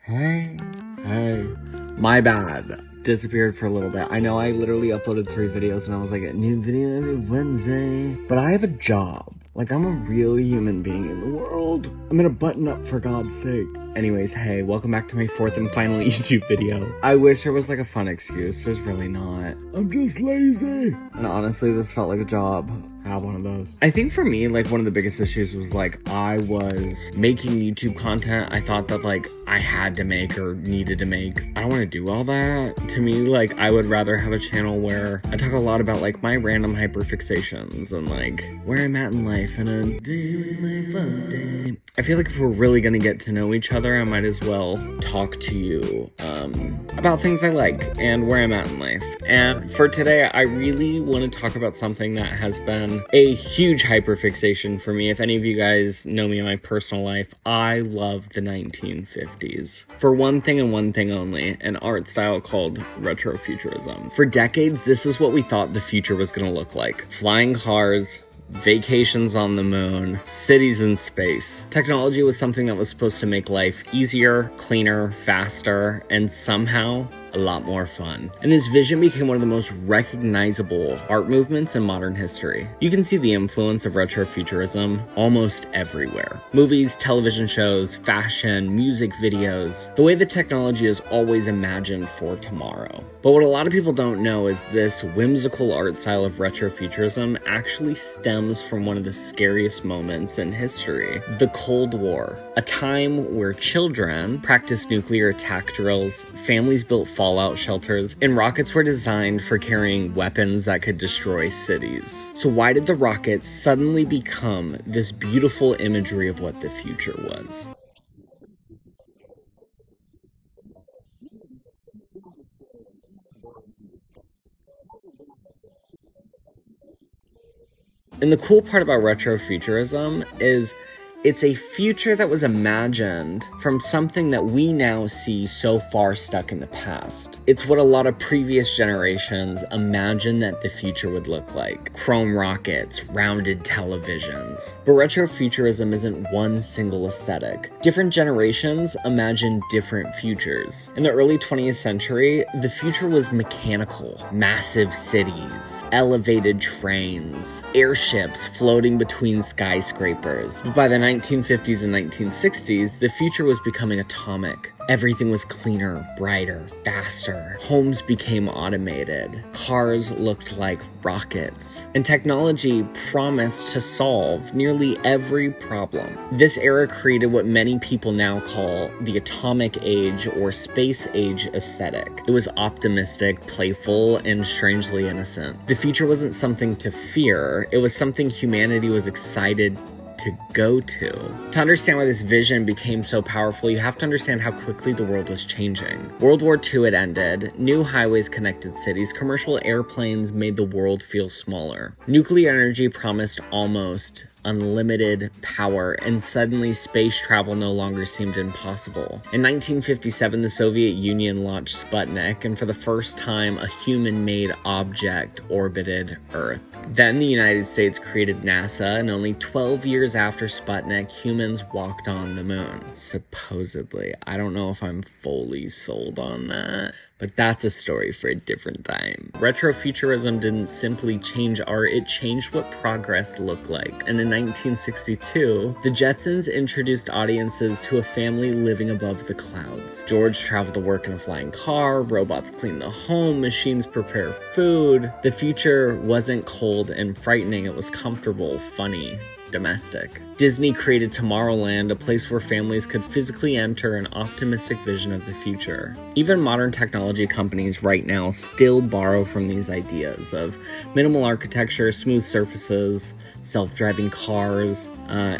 Hey, my bad. Disappeared for a little bit. I know I literally uploaded 3 videos and I was like, a new video every Wednesday. But I have a job. Like, I'm a real human being in the world. I'm gonna button up for God's sake. Anyways, hey, welcome back to my 4th and final YouTube video. I wish there was like a fun excuse. There's really not. I'm just lazy. And honestly, this felt like a job. I have one of those. I think for me, like, one of the biggest issues was like, I was making YouTube content I thought that like I had to make or needed to make. I don't want to do all that. To me, like, I would rather have a channel where I talk a lot about like my random hyperfixations and like where I'm at in life and a daily life update. I feel like if we're really gonna get to know each other, I might as well talk to you about things I like and where I'm at in life. And for today, I really want to talk about something that has been a huge hyperfixation for me. If any of you guys know me in my personal life, I love the 1950s. For one thing and one thing only, an art style called retrofuturism. For decades, this is what we thought the future was going to look like. Flying cars, vacations on the moon, cities in space. Technology was something that was supposed to make life easier, cleaner, faster, and somehow a lot more fun. And this vision became one of the most recognizable art movements in modern history. You can see the influence of retrofuturism almost everywhere. Movies, television shows, fashion, music videos, the way the technology is always imagined for tomorrow. But what a lot of people don't know is this whimsical art style of retrofuturism actually stems from one of the scariest moments in history, the Cold War, a time where children practiced nuclear attack drills, families built fallout shelters, and rockets were designed for carrying weapons that could destroy cities. So why did the rockets suddenly become this beautiful imagery of what the future was? And the cool part about retrofuturism is it's a future that was imagined from something that we now see so far stuck in the past. It's what a lot of previous generations imagined that the future would look like. Chrome rockets, rounded televisions. But retrofuturism isn't one single aesthetic. Different generations imagine different futures. In the early 20th century, the future was mechanical. Massive cities, elevated trains, airships floating between skyscrapers. But by the 1950s and 1960s, the future was becoming atomic. Everything was cleaner, brighter, faster. Homes became automated. Cars looked like rockets. And technology promised to solve nearly every problem. This era created what many people now call the atomic age or space age aesthetic. It was optimistic, playful, and strangely innocent. The future wasn't something to fear. It was something humanity was excited to go to. To understand why this vision became so powerful, you have to understand how quickly the world was changing. World War II had ended, new highways connected cities, commercial airplanes made the world feel smaller. Nuclear energy promised almost unlimited power, and suddenly space travel no longer seemed impossible. In 1957, the Soviet Union launched Sputnik, and for the first time, a human-made object orbited Earth. Then the United States created NASA, and only 12 years after Sputnik, humans walked on the moon. Supposedly. I don't know if I'm fully sold on that, but that's a story for a different time. Retrofuturism didn't simply change art, it changed what progress looked like. And in 1962, the Jetsons introduced audiences to a family living above the clouds. George traveled to work in a flying car, robots cleaned the home, machines prepare food. The future wasn't cold and frightening, it was comfortable, funny, domestic. Disney created Tomorrowland, a place where families could physically enter an optimistic vision of the future. Even modern technology companies right now still borrow from these ideas of minimal architecture, smooth surfaces, self-driving cars,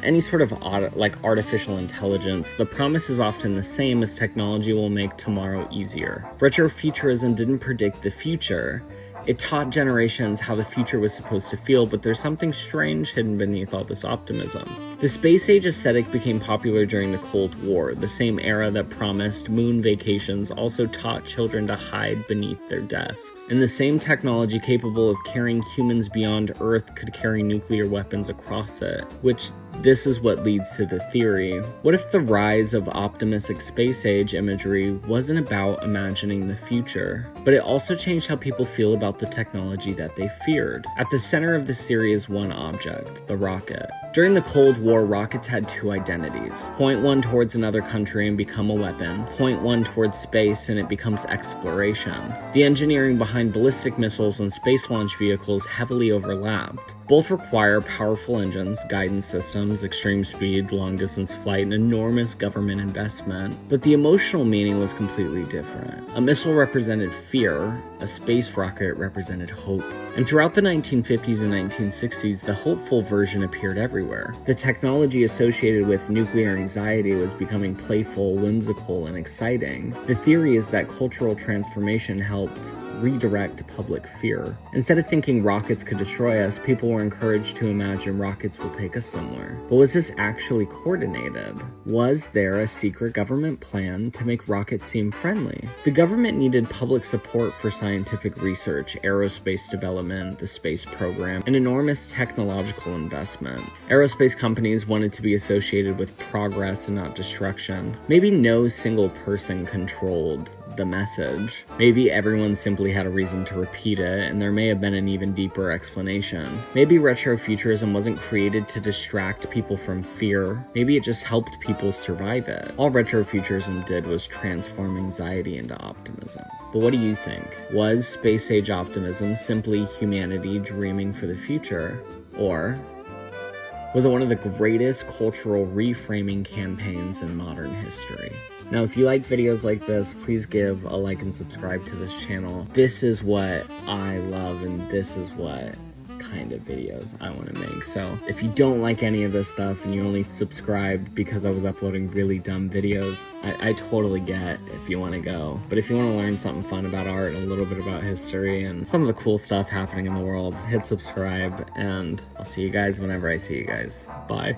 any sort of artificial intelligence. The promise is often the same as technology will make tomorrow easier. Retrofuturism didn't predict the future. It taught generations how the future was supposed to feel, but there's something strange hidden beneath all this optimism. The space age aesthetic became popular during the Cold War. The same era that promised moon vacations also taught children to hide beneath their desks. And the same technology capable of carrying humans beyond Earth could carry nuclear weapons across it, which this is what leads to the theory. What if the rise of optimistic space age imagery wasn't about imagining the future, but it also changed how people feel about the technology that they feared? At the center of this theory is one object, the rocket. During the Cold War, rockets had two identities. Point one towards another country and become a weapon. Point one towards space and it becomes exploration. The engineering behind ballistic missiles and space launch vehicles heavily overlapped. Both require powerful engines, guidance systems, extreme speed, long-distance flight, and enormous government investment. But the emotional meaning was completely different. A missile represented fear, a space rocket represented hope. And throughout the 1950s and 1960s, the hopeful version appeared everywhere. The technology associated with nuclear anxiety was becoming playful, whimsical, and exciting. The theory is that cultural transformation helped redirect public fear. Instead of thinking rockets could destroy us, people were encouraged to imagine rockets will take us somewhere. But was this actually coordinated? Was there a secret government plan to make rockets seem friendly? The government needed public support for scientific research, aerospace development, the space program, and enormous technological investment. Aerospace companies wanted to be associated with progress and not destruction. Maybe no single person controlled the message. Maybe everyone simply had a reason to repeat it, and there may have been an even deeper explanation. Maybe retrofuturism wasn't created to distract people from fear. Maybe it just helped people survive it. All retrofuturism did was transform anxiety into optimism. But what do you think? Was space age optimism simply humanity dreaming for the future? Or was it one of the greatest cultural reframing campaigns in modern history? Now, if you like videos like this, please give a like and subscribe to this channel. This is what I love, and this is what kind of videos I want to make. So if you don't like any of this stuff and you only subscribed because I was uploading really dumb videos, I totally get if you want to go. But if you want to learn something fun about art, a little bit about history, and some of the cool stuff happening in the world, hit subscribe, and I'll see you guys whenever I see you guys. Bye.